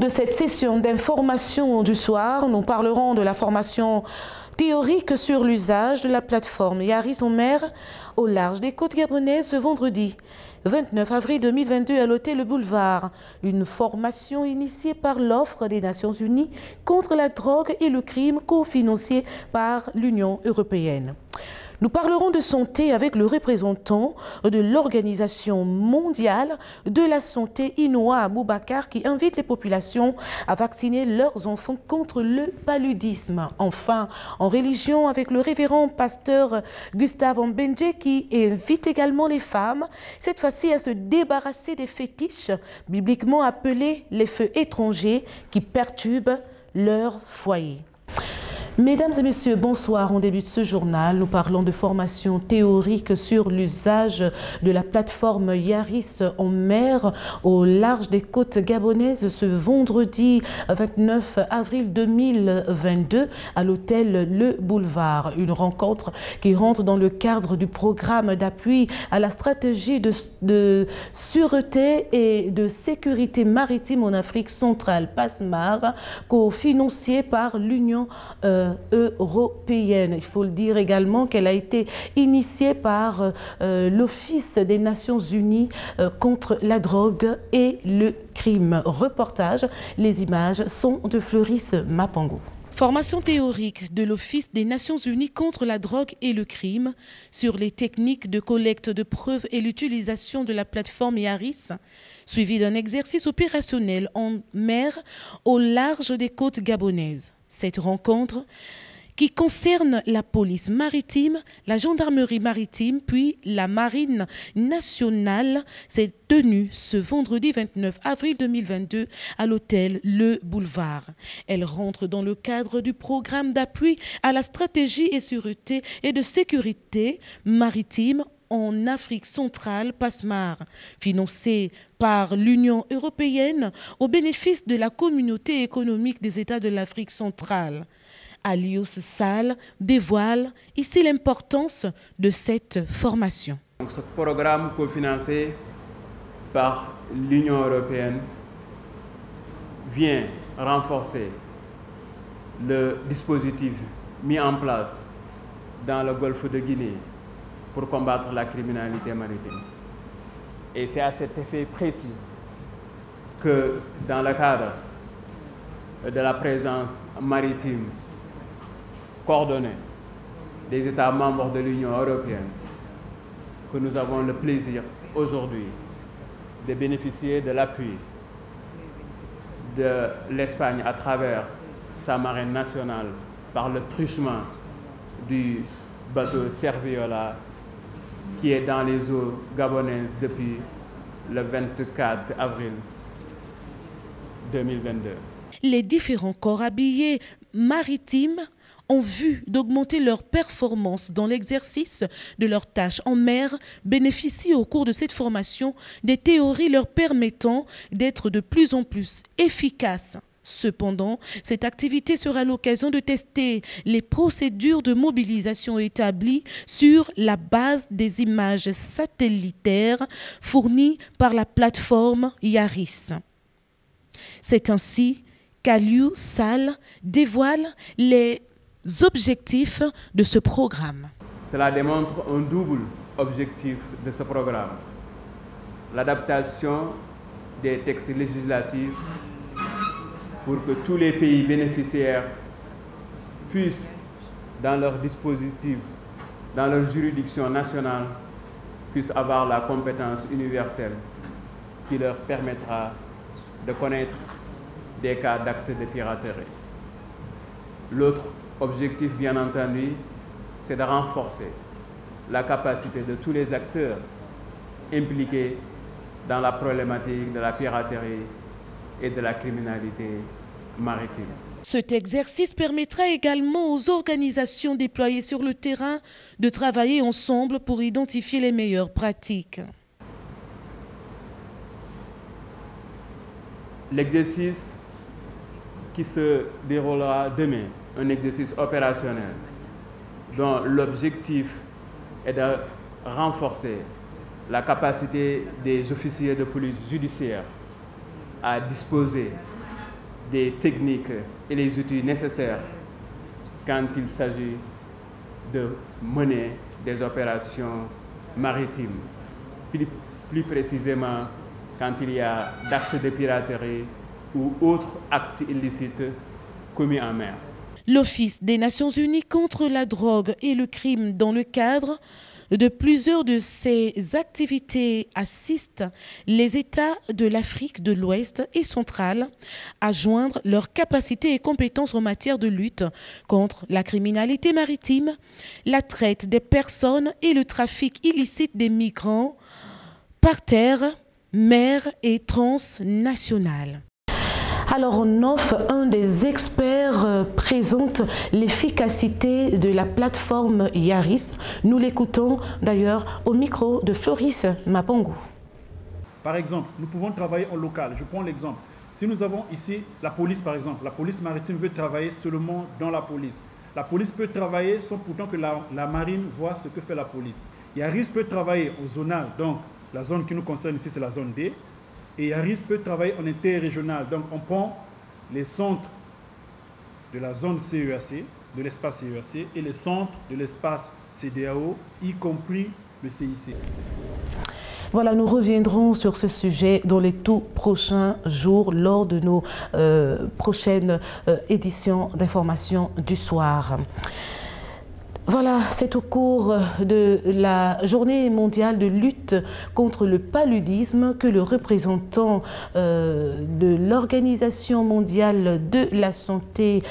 de cette session d'information du soir, nous parlerons de la formation théorique sur l'usage de la plateforme Yaris en mer au large des côtes gabonaises ce vendredi 29 avril 2022 à l'hôtel Le Boulevard. Une formation initiée par l'offre des Nations Unies contre la drogue et le crime, cofinancée par l'Union européenne. Nous parlerons de santé avec le représentant de l'Organisation mondiale de la santé, Inoua Aboubakar, qui invite les populations à vacciner leurs enfants contre le paludisme. Enfin, en religion, avec le révérend pasteur Gustave Mbenje, qui invite également les femmes, cette fois-ci à se débarrasser des fétiches bibliquement appelés les feux étrangers qui perturbent leur foyer. Mesdames et messieurs, bonsoir. On débute ce journal. Nous parlons de formation théorique sur l'usage de la plateforme Yaris en mer au large des côtes gabonaises ce vendredi 29 avril 2022 à l'hôtel Le Boulevard. Une rencontre qui rentre dans le cadre du programme d'appui à la stratégie de sûreté et de sécurité maritime en Afrique centrale, PASMAR, cofinancé par l'Union européenne. Il faut le dire également qu'elle a été initiée par l'Office des Nations Unies contre la drogue et le crime. Reportage, les images sont de Floris Mapango. Formation théorique de l'Office des Nations Unies contre la drogue et le crime sur les techniques de collecte de preuves et l'utilisation de la plateforme Yaris, suivi d'un exercice opérationnel en mer au large des côtes gabonaises. Cette rencontre, qui concerne la police maritime, la gendarmerie maritime, puis la marine nationale, s'est tenue ce vendredi 29 avril 2022 à l'hôtel Le Boulevard. Elle rentre dans le cadre du programme d'appui à la stratégie et sûreté et de sécurité maritime en Afrique centrale, PASMAR, financé par l'Union européenne au bénéfice de la communauté économique des États de l'Afrique centrale. Alious Sall dévoile ici l'importance de cette formation. Donc, ce programme cofinancé par l'Union européenne vient renforcer le dispositif mis en place dans le golfe de Guinée pour combattre la criminalité maritime. Et c'est à cet effet précis que dans le cadre de la présence maritime coordonnée des États membres de l'Union européenne que nous avons le plaisir aujourd'hui de bénéficier de l'appui de l'Espagne à travers sa marine nationale par le truchement du bateau Serviola qui est dans les eaux gabonaises depuis le 24 avril 2022. Les différents corps habillés maritimes ont vu d'augmenter leur performance dans l'exercice de leurs tâches en mer, bénéficient au cours de cette formation des théories leur permettant d'être de plus en plus efficaces. Cependant, cette activité sera l'occasion de tester les procédures de mobilisation établies sur la base des images satellitaires fournies par la plateforme Yaris. C'est ainsi qu'Alious Sall dévoile les objectifs de ce programme. Cela démontre un double objectif de ce programme. L'adaptation des textes législatifs pour que tous les pays bénéficiaires puissent, dans leur dispositif, dans leur juridiction nationale, puissent avoir la compétence universelle qui leur permettra de connaître des cas d'actes de piraterie. L'autre objectif, bien entendu, c'est de renforcer la capacité de tous les acteurs impliqués dans la problématique de la piraterie et de la criminalité maritime. Cet exercice permettra également aux organisations déployées sur le terrain de travailler ensemble pour identifier les meilleures pratiques. L'exercice qui se déroulera demain, un exercice opérationnel dont l'objectif est de renforcer la capacité des officiers de police judiciaire à disposer des techniques et les outils nécessaires quand il s'agit de mener des opérations maritimes, plus précisément quand il y a d'actes de piraterie ou autres actes illicites commis en mer. L'Office des Nations Unies contre la drogue et le crime, dans le cadre de plusieurs de ces activités, assiste les États de l'Afrique de l'Ouest et centrale à joindre leurs capacités et compétences en matière de lutte contre la criminalité maritime, la traite des personnes et le trafic illicite des migrants par terre, mer et transnationale. Alors en off, un des experts présente l'efficacité de la plateforme Yaris. Nous l'écoutons d'ailleurs au micro de Floris Mapango. Par exemple, nous pouvons travailler en local. Je prends l'exemple. Si nous avons ici la police par exemple, la police maritime veut travailler seulement dans la police. La police peut travailler sans pourtant que la marine voit ce que fait la police. Yaris peut travailler au zonal, donc la zone qui nous concerne ici c'est la zone D. Et Yaris peut travailler en interrégional. Donc, on prend les centres de la zone CEAC, de l'espace CEAC, et les centres de l'espace CEDEAO, y compris le CIC. Voilà, nous reviendrons sur ce sujet dans les tout prochains jours lors de nos prochaines éditions d'information du soir. Voilà, c'est au cours de la journée mondiale de lutte contre le paludisme que le représentant de l'Organisation mondiale de la santé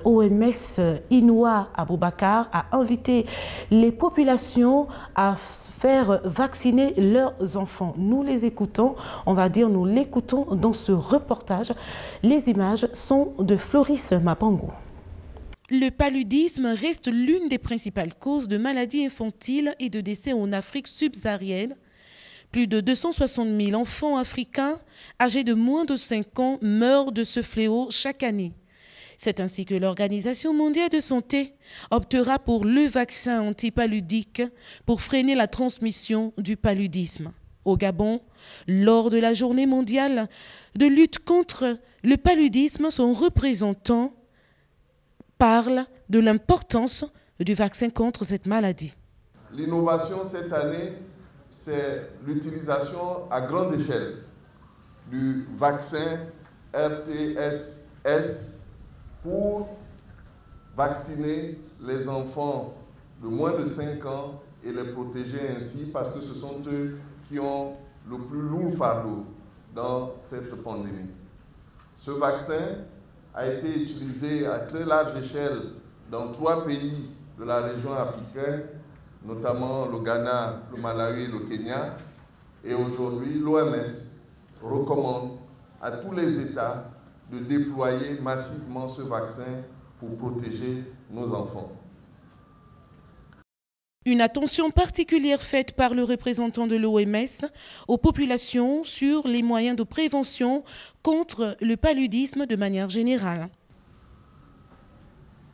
OMS, Inoua Aboubakar, a invité les populations à faire vacciner leurs enfants. Nous les écoutons, on va dire nous l'écoutons dans ce reportage. Les images sont de Floris Mapango. Le paludisme reste l'une des principales causes de maladies infantiles et de décès en Afrique subsaharienne. Plus de 260 000 enfants africains âgés de moins de 5 ans meurent de ce fléau chaque année. C'est ainsi que l'Organisation mondiale de santé optera pour le vaccin antipaludique pour freiner la transmission du paludisme. Au Gabon, lors de la journée mondiale de lutte contre le paludisme, son représentant parle de l'importance du vaccin contre cette maladie. L'innovation cette année, c'est l'utilisation à grande échelle du vaccin RTS-S pour vacciner les enfants de moins de 5 ans et les protéger ainsi parce que ce sont eux qui ont le plus lourd fardeau dans cette pandémie. Ce vaccin a été utilisé à très large échelle dans 3 pays de la région africaine, notamment le Ghana, le Malawi et le Kenya. Et aujourd'hui, l'OMS recommande à tous les États de déployer massivement ce vaccin pour protéger nos enfants. Une attention particulière faite par le représentant de l'OMS aux populations sur les moyens de prévention contre le paludisme de manière générale.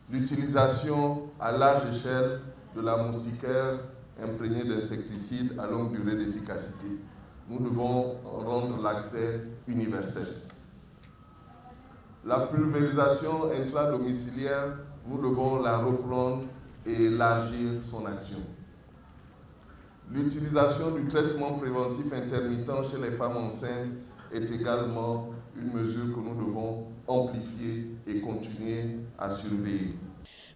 L'utilisation à large échelle de la moustiquaire imprégnée d'insecticides à longue durée d'efficacité. Nous devons rendre l'accès universel. La pulvérisation intradomiciliaire, nous devons la reprendre et élargir son action. L'utilisation du traitement préventif intermittent chez les femmes enceintes est également une mesure que nous devons amplifier et continuer à surveiller.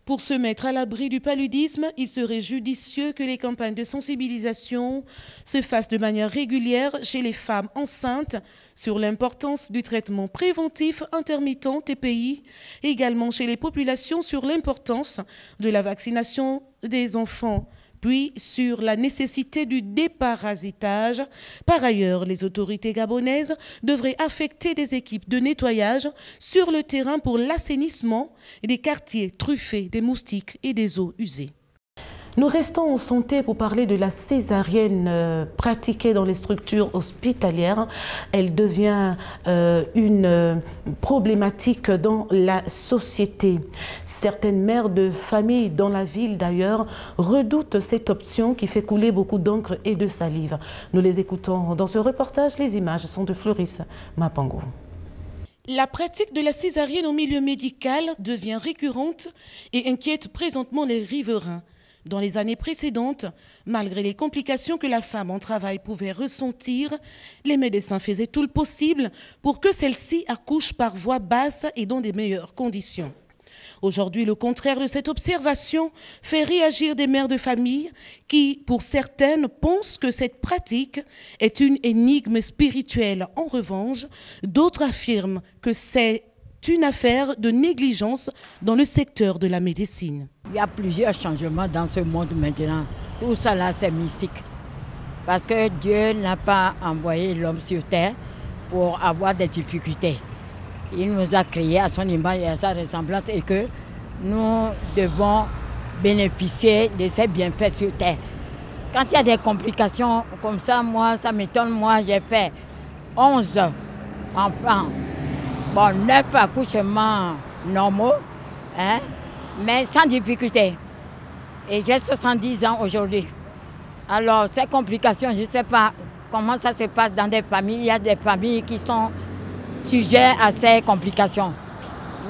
Pour se mettre à l'abri du paludisme, il serait judicieux que les campagnes de sensibilisation se fassent de manière régulière chez les femmes enceintes sur l'importance du traitement préventif intermittent TPI, et également chez les populations sur l'importance de la vaccination des enfants, puis sur la nécessité du déparasitage. Par ailleurs, les autorités gabonaises devraient affecter des équipes de nettoyage sur le terrain pour l'assainissement des quartiers truffés des moustiques et des eaux usées. Nous restons en santé pour parler de la césarienne pratiquée dans les structures hospitalières. Elle devient une problématique dans la société. Certaines mères de famille dans la ville d'ailleurs redoutent cette option qui fait couler beaucoup d'encre et de salive. Nous les écoutons dans ce reportage. Les images sont de Floris Mapango. La pratique de la césarienne au milieu médical devient récurrente et inquiète présentement les riverains. Dans les années précédentes, malgré les complications que la femme en travail pouvait ressentir, les médecins faisaient tout le possible pour que celle-ci accouche par voie basse et dans des meilleures conditions. Aujourd'hui, le contraire de cette observation fait réagir des mères de famille qui, pour certaines, pensent que cette pratique est une énigme spirituelle. En revanche, d'autres affirment que c'est une affaire de négligence dans le secteur de la médecine. Il y a plusieurs changements dans ce monde maintenant. Tout ça là, c'est mystique. Parce que Dieu n'a pas envoyé l'homme sur terre pour avoir des difficultés. Il nous a créés à son image et à sa ressemblance et que nous devons bénéficier de ces bienfaits sur terre. Quand il y a des complications comme ça, moi, ça m'étonne. Moi, j'ai fait 11 enfants. Bon, 9 accouchements normaux, hein, mais sans difficulté. Et j'ai 70 ans aujourd'hui. Alors, ces complications, je ne sais pas comment ça se passe dans des familles. Il y a des familles qui sont sujets à ces complications.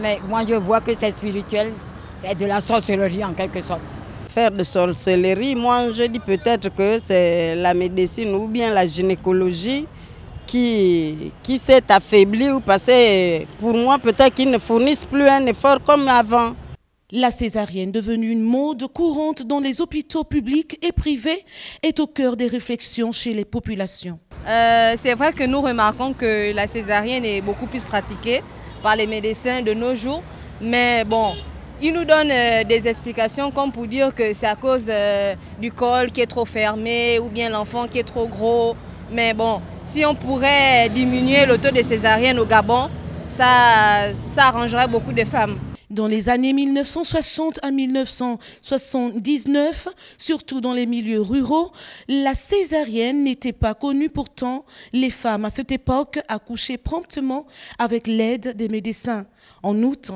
Mais moi, je vois que c'est spirituel, c'est de la sorcellerie en quelque sorte. Faire de sorcellerie, moi, je dis peut-être que c'est la médecine ou bien la gynécologie qui s'est affaiblie ou passé. Pour moi, peut-être qu'ils ne fournissent plus un effort comme avant. La césarienne, devenue une mode courante dans les hôpitaux publics et privés, est au cœur des réflexions chez les populations. C'est vrai que nous remarquons que la césarienne est beaucoup plus pratiquée par les médecins de nos jours. Mais bon, ils nous donnent des explications comme pour dire que c'est à cause du col qui est trop fermé ou bien l'enfant qui est trop gros. Mais bon, si on pourrait diminuer le taux de césarienne au Gabon, ça arrangerait beaucoup de femmes. Dans les années 1960 à 1979, surtout dans les milieux ruraux, la césarienne n'était pas connue. Pourtant, les femmes à cette époque accouchaient promptement avec l'aide des médecins. En outre,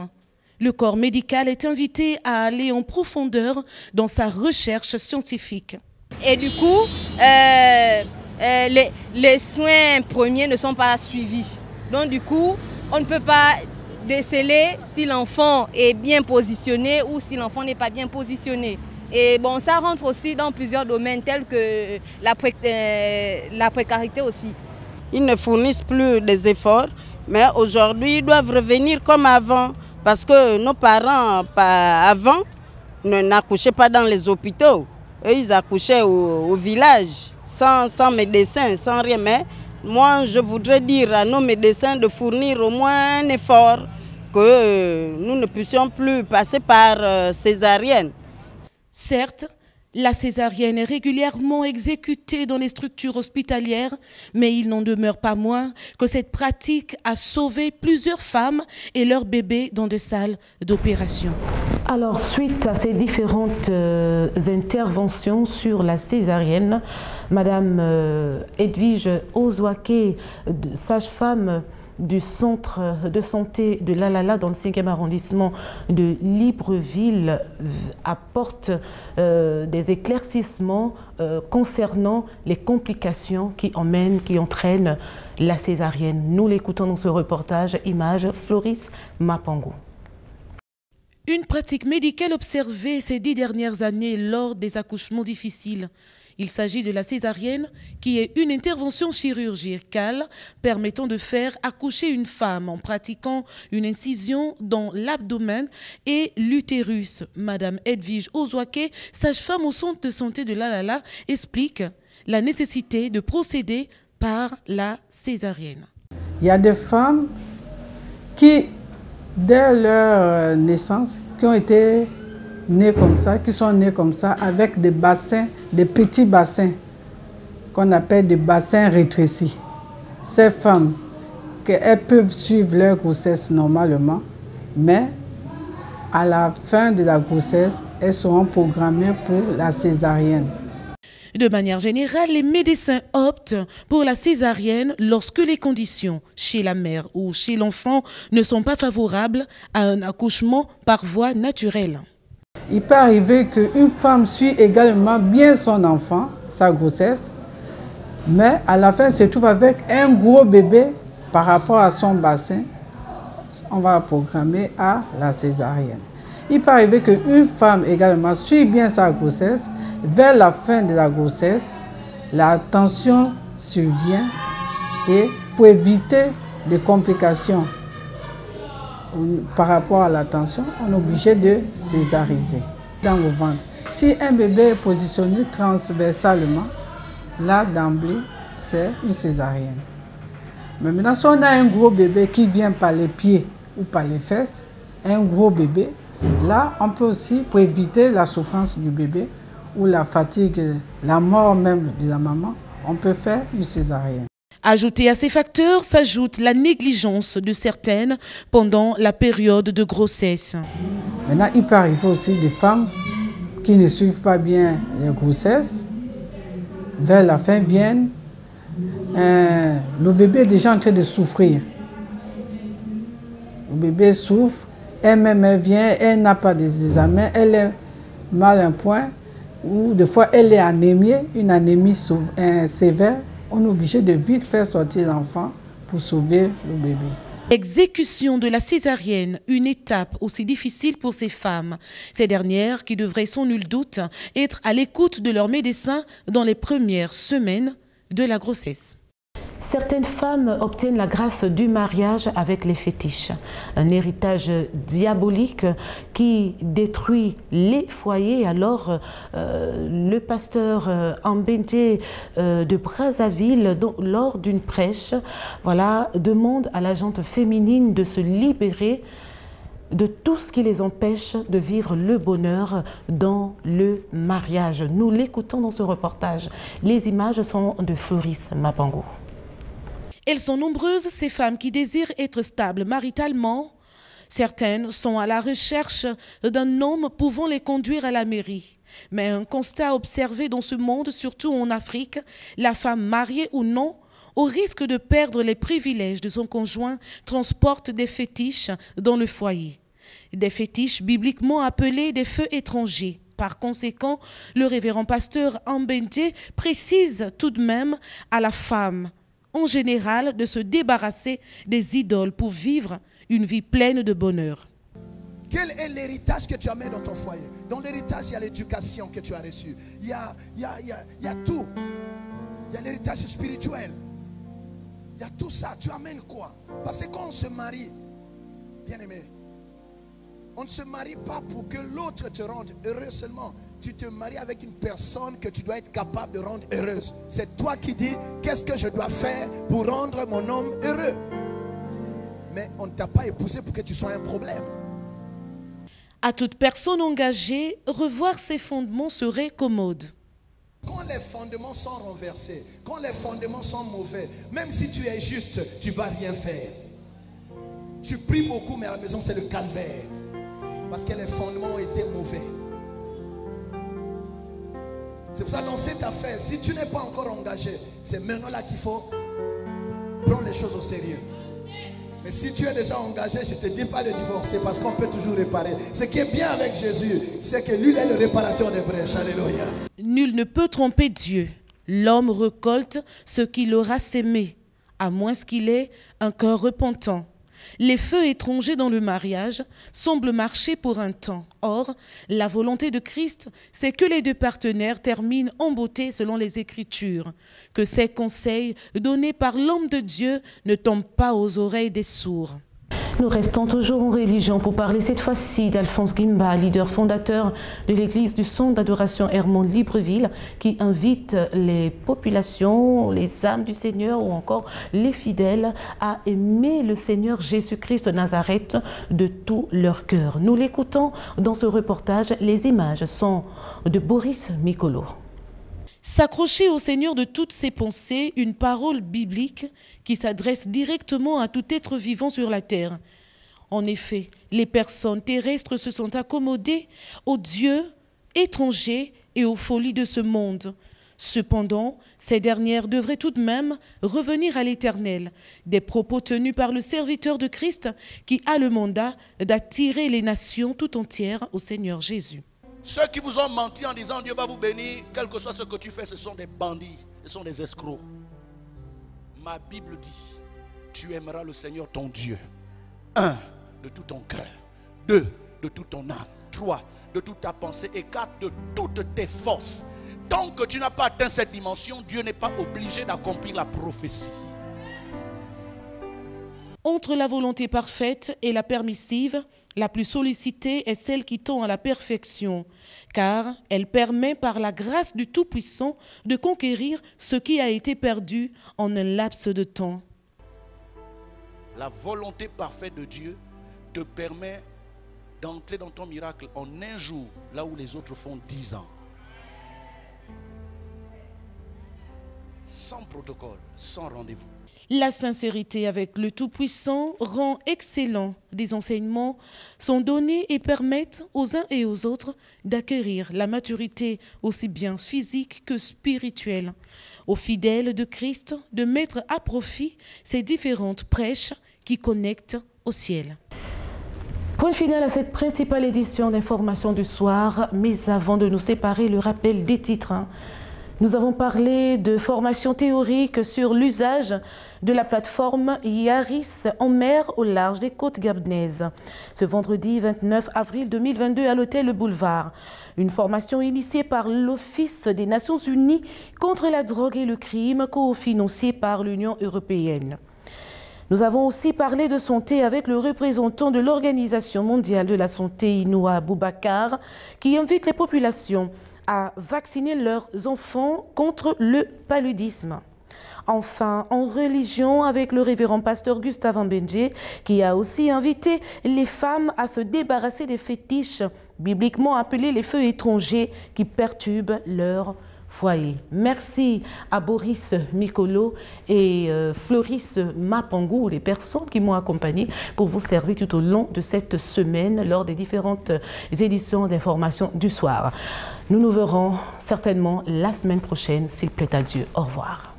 le corps médical est invité à aller en profondeur dans sa recherche scientifique. Et du coup, les soins premiers ne sont pas suivis. Donc du coup, on ne peut pas déceler si l'enfant est bien positionné ou si l'enfant n'est pas bien positionné. Et bon, ça rentre aussi dans plusieurs domaines tels que la précarité aussi. Ils ne fournissent plus des efforts, mais aujourd'hui, ils doivent revenir comme avant. Parce que nos parents, avant, n'accouchaient pas dans les hôpitaux. Eux, ils accouchaient au village, sans médecin, sans rien. Mais moi, je voudrais dire à nos médecins de fournir au moins un effort, que nous ne puissions plus passer par césarienne. Certes, la césarienne est régulièrement exécutée dans les structures hospitalières, mais il n'en demeure pas moins que cette pratique a sauvé plusieurs femmes et leurs bébés dans des salles d'opération. Alors, suite à ces différentes interventions sur la césarienne, Madame Edwige Ozouaké, sage-femme du centre de santé de Lalala dans le 5e arrondissement de Libreville, apporte des éclaircissements concernant les complications qui entraînent la césarienne. Nous l'écoutons dans ce reportage, image Floris Mapango. Une pratique médicale observée ces 10 dernières années lors des accouchements difficiles. Il s'agit de la césarienne, qui est une intervention chirurgicale permettant de faire accoucher une femme en pratiquant une incision dans l'abdomen et l'utérus. Madame Edwige Ozouaké, sage-femme au centre de santé de Lalala, explique la nécessité de procéder par la césarienne. Il y a des femmes qui, dès leur naissance, qui ont été nées comme ça, qui sont nées comme ça, avec des bassins, des petits bassins, qu'on appelle des bassins rétrécis. Ces femmes, elles peuvent suivre leur grossesse normalement, mais à la fin de la grossesse, elles seront programmées pour la césarienne. De manière générale, les médecins optent pour la césarienne lorsque les conditions chez la mère ou chez l'enfant ne sont pas favorables à un accouchement par voie naturelle. Il peut arriver qu'une femme suit également bien son enfant, sa grossesse, mais à la fin, elle se trouve avec un gros bébé par rapport à son bassin. on va programmer à la césarienne. Il peut arriver qu'une femme également suit bien sa grossesse. Vers la fin de la grossesse, la tension survient et pour éviter les complications par rapport à la tension, on est obligé de césariser dans le ventre. Si un bébé est positionné transversalement, là d'emblée, c'est une césarienne. Mais maintenant, si on a un gros bébé qui vient par les pieds ou par les fesses, un gros bébé, là, on peut aussi, pour éviter la souffrance du bébé ou la fatigue, la mort même de la maman, on peut faire une césarienne. Ajouté à ces facteurs s'ajoute la négligence de certaines pendant la période de grossesse. Maintenant, il peut arriver aussi des femmes qui ne suivent pas bien les grossesses. Vers la fin viennent, le bébé est déjà en train de souffrir. Le bébé souffre, elle-même elle vient, elle n'a pas des examens, elle est mal à un point, ou des fois elle est anémiée, une anémie sévère. On est obligé de vite faire sortir l'enfant pour sauver le bébé. Exécution de la césarienne, une étape aussi difficile pour ces femmes. Ces dernières qui devraient sans nul doute être à l'écoute de leurs médecins dans les premières semaines de la grossesse. Certaines femmes obtiennent la grâce du mariage avec les fétiches, un héritage diabolique qui détruit les foyers. Alors, le pasteur Ambente de Brazzaville, lors d'une prêche, demande à la gente féminine de se libérer de tout ce qui les empêche de vivre le bonheur dans le mariage. Nous l'écoutons dans ce reportage. Les images sont de Floris Mapango. Elles sont nombreuses, ces femmes qui désirent être stables maritalement. Certaines sont à la recherche d'un homme pouvant les conduire à la mairie. Mais un constat observé dans ce monde, surtout en Afrique, la femme mariée ou non, au risque de perdre les privilèges de son conjoint, transporte des fétiches dans le foyer. Des fétiches bibliquement appelés des feux étrangers. Par conséquent, le révérend pasteur Ambente précise tout de même à la femme, en général, de se débarrasser des idoles pour vivre une vie pleine de bonheur. Quel est l'héritage que tu amènes dans ton foyer? Dans l'héritage, il y a l'éducation que tu as reçue. Il y a tout. Il y a l'héritage spirituel. Il y a tout ça. Tu amènes quoi? Parce que quand on se marie, bien aimé, on ne se marie pas pour que l'autre te rende heureux seulement. Tu te maries avec une personne que tu dois être capable de rendre heureuse. C'est toi qui dis, qu'est-ce que je dois faire pour rendre mon homme heureux? Mais on ne t'a pas épousé pour que tu sois un problème. À toute personne engagée, revoir ses fondements serait commode. Quand les fondements sont renversés, quand les fondements sont mauvais, même si tu es juste, tu ne vas rien faire. Tu pries beaucoup, mais à la maison, c'est le calvaire. Parce que les fondements ont été mauvais. C'est pour ça que dans cette affaire, si tu n'es pas encore engagé, c'est maintenant là qu'il faut prendre les choses au sérieux. Mais si tu es déjà engagé, je ne te dis pas de divorcer parce qu'on peut toujours réparer. Ce qui est bien avec Jésus, c'est que lui est le réparateur des brèches. Alléluia. Nul ne peut tromper Dieu. L'homme récolte ce qu'il aura sémé, à moins qu'il ait un cœur repentant. Les feux étrangers dans le mariage semblent marcher pour un temps. Or, la volonté de Christ, c'est que les deux partenaires terminent en beauté selon les Écritures, que ces conseils donnés par l'homme de Dieu ne tombent pas aux oreilles des sourds. Nous restons toujours en religion pour parler cette fois-ci d'Alphonse Guimba, leader fondateur de l'église du Centre d'adoration Hermon Libreville, qui invite les populations, les âmes du Seigneur ou encore les fidèles à aimer le Seigneur Jésus-Christ de Nazareth de tout leur cœur. Nous l'écoutons dans ce reportage. Les images sont de Boris Mikolo. S'accrocher au Seigneur de toutes ses pensées, une parole biblique qui s'adresse directement à tout être vivant sur la terre. En effet, les personnes terrestres se sont accommodées aux dieux étrangers et aux folies de ce monde. Cependant, ces dernières devraient tout de même revenir à l'Éternel. Des propos tenus par le serviteur de Christ qui a le mandat d'attirer les nations tout entières au Seigneur Jésus. Ceux qui vous ont menti en disant Dieu va vous bénir, quel que soit ce que tu fais, ce sont des bandits, ce sont des escrocs. Ma Bible dit, tu aimeras le Seigneur ton Dieu. 1. de tout ton cœur. 2, de toute ton âme. 3, de toute ta pensée. Et 4, de toutes tes forces. Tant que tu n'as pas atteint cette dimension, Dieu n'est pas obligé d'accomplir la prophétie. Entre la volonté parfaite et la permissive, la plus sollicitée est celle qui tend à la perfection, car elle permet par la grâce du Tout-Puissant de conquérir ce qui a été perdu en un laps de temps. La volonté parfaite de Dieu te permet d'entrer dans ton miracle en un jour, là où les autres font 10 ans. Sans protocole, sans rendez-vous. La sincérité avec le Tout-Puissant rend excellent. Des enseignements sont donnés et permettent aux uns et aux autres d'acquérir la maturité aussi bien physique que spirituelle. Aux fidèles de Christ de mettre à profit ces différentes prêches qui connectent au ciel. Point final à cette principale édition d'Information du soir, mais avant de nous séparer, le rappel des titres. Nous avons parlé de formation théorique sur l'usage de la plateforme Yaris en mer au large des côtes gabonaises. Ce vendredi 29 avril 2022 à l'hôtel Le Boulevard. Une formation initiée par l'Office des Nations Unies contre la drogue et le crime, cofinancée par l'Union européenne. Nous avons aussi parlé de santé avec le représentant de l'Organisation mondiale de la santé, Inoua Boubacar, qui invite les populations à vacciner leurs enfants contre le paludisme. Enfin, en religion, avec le révérend pasteur Gustave Mbenje, qui a aussi invité les femmes à se débarrasser des fétiches bibliquement appelés les feux étrangers qui perturbent leur foyer. Merci à Boris Mikolo et Floris Mapangou, les personnes qui m'ont accompagné pour vous servir tout au long de cette semaine lors des différentes éditions d'Information du soir. Nous nous verrons certainement la semaine prochaine, s'il plaît à Dieu. Au revoir.